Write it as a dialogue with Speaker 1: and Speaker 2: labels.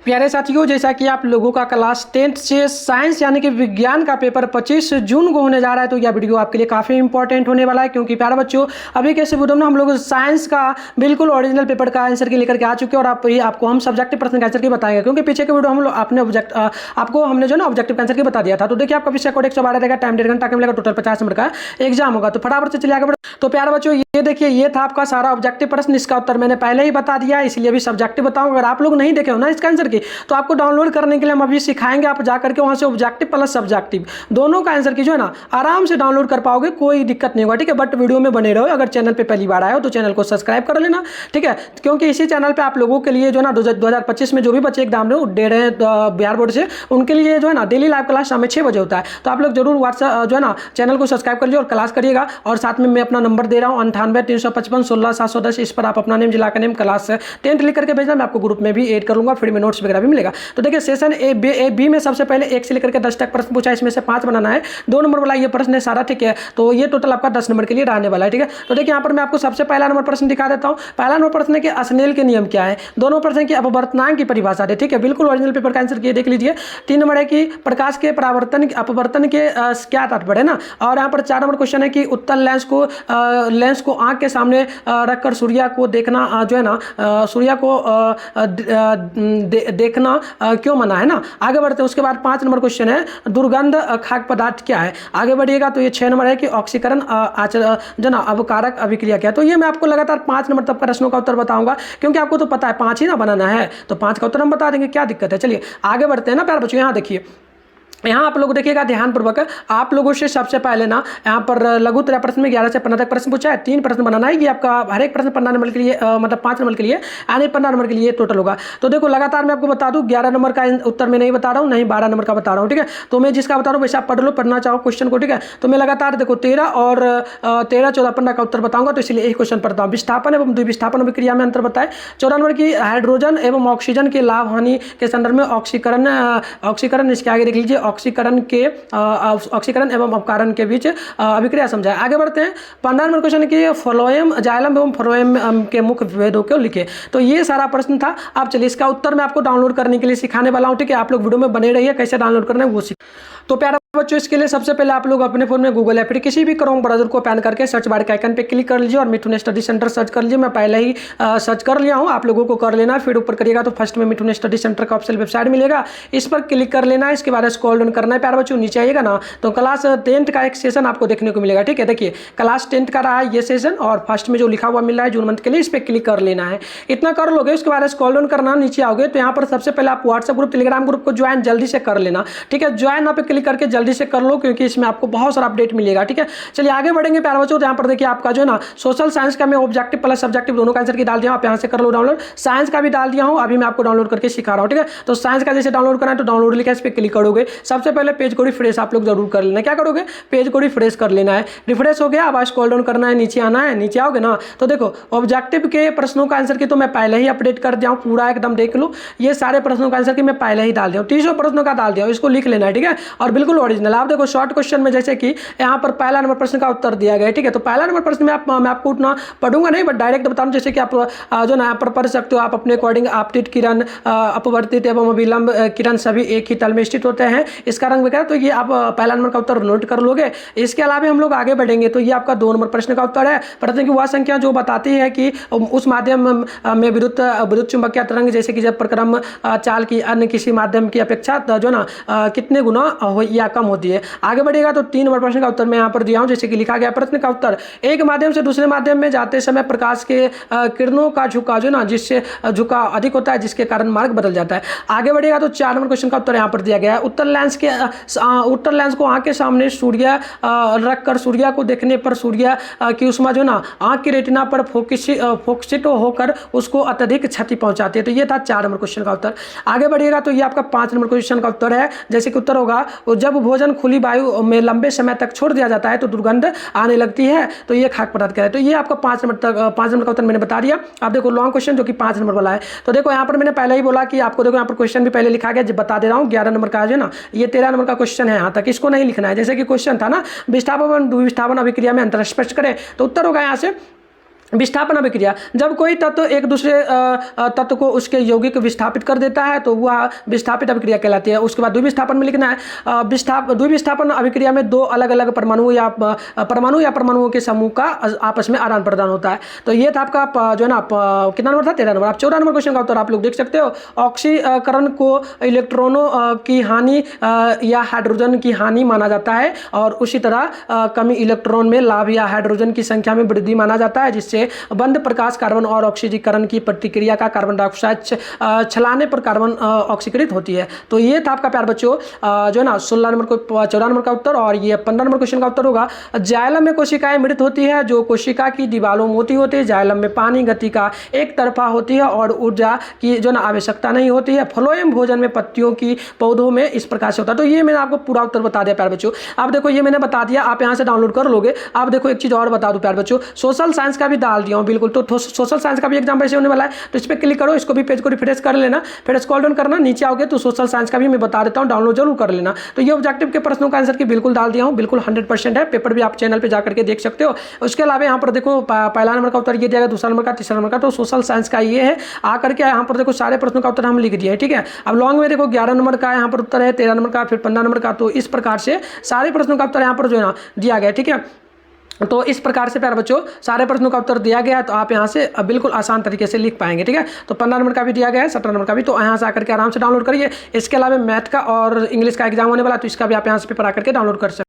Speaker 1: प्यारे साथियों, जैसा कि आप लोगों का क्लास 10th से साइंस यानी कि विज्ञान का पेपर 25 जून को होने जा रहा है, तो यह वीडियो आपके लिए काफ़ी इंपॉर्टेंट होने वाला है। क्योंकि प्यारे बच्चों, अभी कैसे वीडियो में हम लोग साइंस का बिल्कुल ओरिजिनल पेपर का आंसर की लेकर के आ चुके हैं, और आपको हम सब्जेक्टिव प्रश्न का आंसर की बताएंगे। क्योंकि पीछे के वीडियो हम लोग आपको हमने जो ना ऑब्जेक्टिव आंसर की बता दिया था। तो देखिए, आपका विषय कोड 112 रहेगा, टाइम 1.5 घंटा का मिलेगा, टोटल 50 नंबर का एग्जाम होगा। तो फटाफट से चलिए आगे बढ़ो। तो प्यारे बच्चों, ये देखिए, ये था आपका सारा ऑब्जेक्टिव प्रश्न। इसका उत्तर मैंने पहले ही बता दिया, इसलिए अभी सब्जेक्टिव बताऊं। अगर आप लोग नहीं देखे हो ना इसका आंसर की, तो आपको डाउनलोड करने के लिए हम अभी सिखाएंगे। आप जाकर के वहां से ऑब्जेक्टिव प्लस सब्जेक्टिव दोनों का आंसर की जो है ना आराम से डाउनलोड कर पाओगे, कोई दिक्कत नहीं होगा, ठीक है। बट वीडियो में बने रहो। अगर चैनल पे पहली बार आए हो तो चैनल को सब्सक्राइब कर लेना, ठीक है। क्योंकि इसी चैनल पे आप लोगों के लिए जो है ना 2025 में जो भी बच्चे एग्जाम दे रहे हैं बिहार बोर्ड से, उनके लिए जो है ना डेली लाइव क्लास शाम में 6 बजे होता है। तो आप लोग जरूर व्हाट्सएप जो है ना चैनल को सब्सक्राइब कर लीजिए और क्लास करिएगा। और साथ में मैं अपना नंबर दे रहा हूँ 98-355-16-710। इस पर आप अपना नेम, जिला का नेम, क्लास 10th लिख करके भेजना। मैं आपको ग्रुप में भी ऐड कर लूंगा, फ्री में नोट्स वगैरह भी मिलेगा। तो देखिए, सेशन ए बी में सबसे पहले 1 से लेकर के 10 तक प्रश्न पूछा है। इसमें से 5 बनाना है। 2 नंबर वाला ये प्रश्न है सारा, ठीक है। तो ये टोटल आपका 10 नंबर के लिए रहने वाला है, ठीक है। तो देखिए, यहाँ पर मैं आपको सबसे पहला नंबर प्रश्न दिखा देता हूँ। पहला नंबर प्रश्न है कि स्नेल के नियम क्या है। दोनों प्रश्न की अपवर्तनांक की परिभाषा है, ठीक है। बिल्कुल ओरिजिनल पेपर का आंसर किए, देख लीजिए। 3 नंबर है कि प्रकाश के परावर्तन अपवर्तन के क्या तात्पर्य है ना। और यहाँ पर 4 नंबर क्वेश्चन है कि उत्तल लेंस को आंख के सामने रखकर सूर्य को देखना जो है ना, सूर्य को देखना क्यों मना है ना। आगे बढ़ते हैं। उसके बाद 5 नंबर क्वेश्चन है दुर्गंध खाद्य पदार्थ क्या है। आगे बढ़िएगा तो ये 6 नंबर है कि ऑक्सीकरण जो ना अवकारक अभिक्रिया क्या है। तो ये मैं आपको लगातार 5 नंबर तक प्रश्नों का उत्तर बताऊंगा, क्योंकि आपको तो पता है 5 ही ना बनाना है, तो 5 का उत्तर हम बता देंगे, क्या दिक्कत है। चलिए आगे बढ़ते हैं ना प्यारे बच्चों। यहाँ देखिए, यहाँ आप लोग देखिएगा ध्यानपूर्वक। आप लोगों से सबसे पहले ना यहाँ पर लघु त्रय प्रश्न में 11 से 15 तक प्रश्न पूछा है। 3 प्रश्न बनाना है। ये आपका हर एक प्रश्न 15 नंबर के लिए मतलब 5 नंबर के लिए यानी 15 नंबर के लिए टोटल होगा। तो देखो, लगातार मैं आपको बता दूं, 11 नंबर का उत्तर मैं नहीं बता रहा हूँ, नहीं 12 नंबर का बता रहा हूँ, ठीक है। तो मैं जिसका बता रहा हूँ वैसे आप पढ़ लो, पढ़ना चाहो क्वेश्चन को, ठीक है। तो मैं लगातार देखो 13 और 13, 14, 15 का उत्तर बताऊंगा। तो इसलिए एक क्वेश्चन पढ़ता हूँ। विस्थापन एवं द्विविस्थापन अभिक्रिया में अंतर बताए। 14 नंबर की हाइड्रोजन एवं ऑक्सीजन के लाभ हानि के संदर्भ में ऑक्सीकरण इसके आगे देख लीजिए, ऑक्सीकरण एवं अपकारण के बीच अभिक्रिया समझाए। आगे बढ़ते हैं। 15 नंबर क्वेश्चन की फ्लोएम जाइलम एवं फ्लोएम के मुख्य भेदों को लिखे। तो ये सारा प्रश्न था। अब चलिए, इसका उत्तर मैं आपको डाउनलोड करने के लिए सिखाने वाला हूँ, ठीक है। आप लोग वीडियो में बने रहिए, कैसे डाउनलोड करना है वो सीख। तो प्यारा बच्चों, इसके लिए सबसे पहले आप लोग अपने फोन में गूगल या फिर किसी भी क्रोम ब्राउजर को ओपन करके सर्च बार के आइकन पे क्लिक कर लीजिए और मिथुन स्टडी सेंटर सर्च कर लीजिए। मैं पहले ही सर्च कर लिया हूँ, आप लोगों को कर लेना। फिर ऊपर करिएगा तो फर्स्ट में मिथुन स्टडी सेंटर का ऑफिशियल वेबसाइट मिलेगा, इस पर क्लिक कर लेना है। इसके बाद स्क्रॉल डाउन करना है प्यारे बच्चों। नीचे आइएगा ना तो क्लास 10th का एक सेशन आपको देखने को मिलेगा, ठीक है। देखिए, क्लास 10th का रहा है ये सेशन, और फर्स्ट में जो लिखा हुआ मिल रहा है जून मंथ के लिए, इस पर क्लिक कर लेना है। इतना कर लोगे, उसके बाद स्क्रॉल डाउन करना, नीचे आओगे तो यहाँ पर सबसे पहले आप व्हाट्सएप ग्रुप, टेलीग्राम ग्रुप को ज्वाइन जल्दी से कर लेना, ठीक है। ज्वाइन यहाँ पे क्लिक करके जल्दी से कर लो, क्योंकि इसमें आपको बहुत सारा अपडेट मिलेगा, ठीक है। चलिए आगे बढ़ेंगे प्यारे बच्चों। तो यहाँ पर देखिए, आपका जो है ना सोशल साइंस का मैं ऑब्जेक्टिव प्लस सब्जेक्टिव दोनों का आंसर की डाल दिया हूं। आप यहाँ से कर लो डाउनलोड। साइंस का भी डाल दिया हूं, अभी मैं आपको डाउनलोड करके सिखा रहा हूँ, ठीक है। तो साइंस का जैसे डाउनलोड करना है तो डाउनलोड लिखा है, इस पर क्लिक करोगे। सबसे पहले पेज को रिफ्रेश आप लोग जरूर कर लेना। क्या करोगे, पेज को रिफ्रेश कर लेना है। रिफ्रेश हो गया, अब स्क्रॉल डाउन करना है, नीचे आना है। नीचे आओगे ना तो देखो, ऑब्जेक्टिव के प्रश्नों का आंसर की तो मैं पहले ही अपडेट कर दिया हूँ, पूरा एकदम देख लो। ये सारे प्रश्नों का आंसर की मैं पहले ही डाल दिया हूँ, 30 प्रश्नों का डाल दिया हूँ। इसको लिख लेना है, ठीक है। और बिल्कुल ओरिजिनल। आप देखो, शॉर्ट क्वेश्चन में जैसे कि यहाँ पर पहला नंबर प्रश्न का उत्तर दिया गया है, ठीक है। तो पहला नंबर प्रश्न में मैं आपको उतना पढ़ूंगा नहीं, बट डायरेक्ट बता दूं, जैसे कि आप जो ना यहाँ पर पढ़ सकते हो। आप अपने अकॉर्डिंग आपतित किरण, अपवर्तित एवं अभिलंब किरण सभी एक ही तल में स्थित होते हैं, इसका रंग वगैरह। तो ये आप पहला नंबर का उत्तर नोट कर लोगे। इसके अलावा हम लोग आगे बढ़ेंगे तो ये आपका 2 नंबर प्रश्न का उत्तर है। प्रश्न की वह संख्या जो बताती है कि उस माध्यम में विद्युत चुंबकीय तरंग जैसे कि जब प्रक्रम चाल की अन्य किसी माध्यम की अपेक्षा जो ना कितने गुना या कम होती है। आगे बढ़ेगा तो 3 नंबर प्रश्न का उत्तर मैं यहाँ पर दिया हूँ, जैसे कि लिखा गया प्रश्न का उत्तर, एक माध्यम से दूसरे माध्यम में जाते समय प्रकाश के किरणों का झुकाव जो ना जिससे झुकाव अधिक होता है, जिसके कारण मार्ग बदल जाता है। आगे बढ़ेगा तो 4 नंबर क्वेश्चन का उत्तर यहाँ पर दिया गया है। उत्तर लेंस को आंख के सामने सूर्य रखकर सूर्य को देखने पर सूर्य की उष्मा जो ना आंख की रेटिना पर फोकसित होकर उसको अत्यधिक क्षति पहुंचाती है। तो ये था 4 नंबर क्वेश्चन का उत्तर। आगे बढ़िएगा तो ये आपका 5 नंबर क्वेश्चन का उत्तर है। जैसे कि उत्तर होगा, जब भोजन खुली वायु में लंबे समय तक छोड़ दिया जाता है तो दुर्गंध आने लगती है। तो ये खाद्य पदार्थ क्या है। तो ये आपका 5 नंबर का उत्तर मैंने बता दिया। आप देखो लॉन्ग क्वेश्चन जो कि 5 नंबर वाला है। तो देखो यहाँ पर मैंने पहले ही बोला कि आपको देखो यहाँ पर क्वेश्चन भी पहले लिखा गया, जब बता दे रहा हूँ 11 नंबर का है ना, ये 13 नंबर का क्वेश्चन है। यहाँ तक इसको नहीं लिखना है। जैसे कि क्वेश्चन था ना, विस्थापन द्विविस्थापन अभिक्रिया में अंतर स्पष्ट करें, तो उत्तर होगा यहाँ से विस्थापन अभिक्रिया, जब कोई तत्व एक दूसरे तत्व को उसके यौगिक विस्थापित कर देता है तो वह विस्थापित अभिक्रिया कहलाती है। उसके बाद द्विविस्थापन में लिखना है द्विविस्थापन अभिक्रिया में दो अलग अलग परमाणु या परमाणुओं के समूह का आपस में आदान प्रदान होता है। तो ये था आपका जो है ना कितना नंबर था, 13 नंबर। आप 14 नंबर क्वेश्चन का उत्तर आप लोग देख सकते हो। ऑक्सीकरण को इलेक्ट्रॉनों की हानि या हाइड्रोजन की हानि माना जाता है और उसी तरह कमी इलेक्ट्रॉन में लाभ या हाइड्रोजन की संख्या में वृद्धि माना जाता है, जिससे बंद प्रकाश कार्बन और ऑक्सीकरण की प्रतिक्रिया का कार्बन डाइऑक्साइड छलाने पर कार्बन ऑक्सीकृत होती है। तो ये था आपका प्यार बच्चों जो है ना 16 नंबर को 14 नंबर का उत्तर। और ये 15 नंबर क्वेश्चन का उत्तर होगा जाइलम में कोशिकाएं मृत होती है। जो कोशिका की दीवारों मोटी होती है। जाइलम में पानी गति का एक तरफा होती है और ऊर्जा की जो ना आवश्यकता नहीं होती है। फ्लोएम भोजन में पत्तियों की पौधों में इस प्रकार से होता है। तो ये मैंने आपको पूरा उत्तर बता दिया प्यार बच्चों। आप देखो ये मैंने बता दिया, आप यहाँ से डाउनलोड कर लोगे। आप देखो एक चीज और बता दूं प्यार बच्चों, सोशल साइंस का भी डाल दिया हूँ बिल्कुल। तो सोशल साइंस का भी एग्जाम वैसे होने वाला है, तो इस पर क्लिक करो, इसको भी पेज को रिफ्रेश कर लेना, फिर स्क्रॉल डाउन करना, नीचे आओगे तो सोशल साइंस का भी मैं बता देता हूँ, डाउनलोड जरूर कर लेना। तो ये ऑब्जेक्टिव के प्रश्नों का आंसर की बिल्कुल डाल दिया हूँ, बिल्कुल 100% है। पेपर भी आप चैनल पे जाकर के देख सकते हो। उसके अलावा यहाँ पर देखो पहला नंबर का उत्तर ये दिया गया, दूसरा नंबर का, तीसरा नंबर का, तो सोशल साइंस का ये है। आकर के यहाँ पर देखो सारे प्रश्नों का उत्तर हम लिख दिए, ठीक है। अब लॉन्ग में देखो 11 नंबर का यहाँ पर उत्तर है, 13 नंबर का, फिर 15 नंबर का। तो इस प्रकार से सारे प्रश्नों का उत्तर यहाँ पर जो है ना दिया गया, ठीक है। तो इस प्रकार से प्यारे बच्चों सारे प्रश्नों का उत्तर दिया गया है, तो आप यहाँ से बिल्कुल आसान तरीके से लिख पाएंगे, ठीक है। तो 15 नंबर का भी दिया गया है, 17 नंबर का भी, तो यहाँ से आकर के आराम से डाउनलोड करिए। इसके अलावा मैथ का और इंग्लिश का एग्जाम होने वाला है, तो इसका भी आप यहाँ से पेपर आकर के डाउनलोड कर सकते हैं।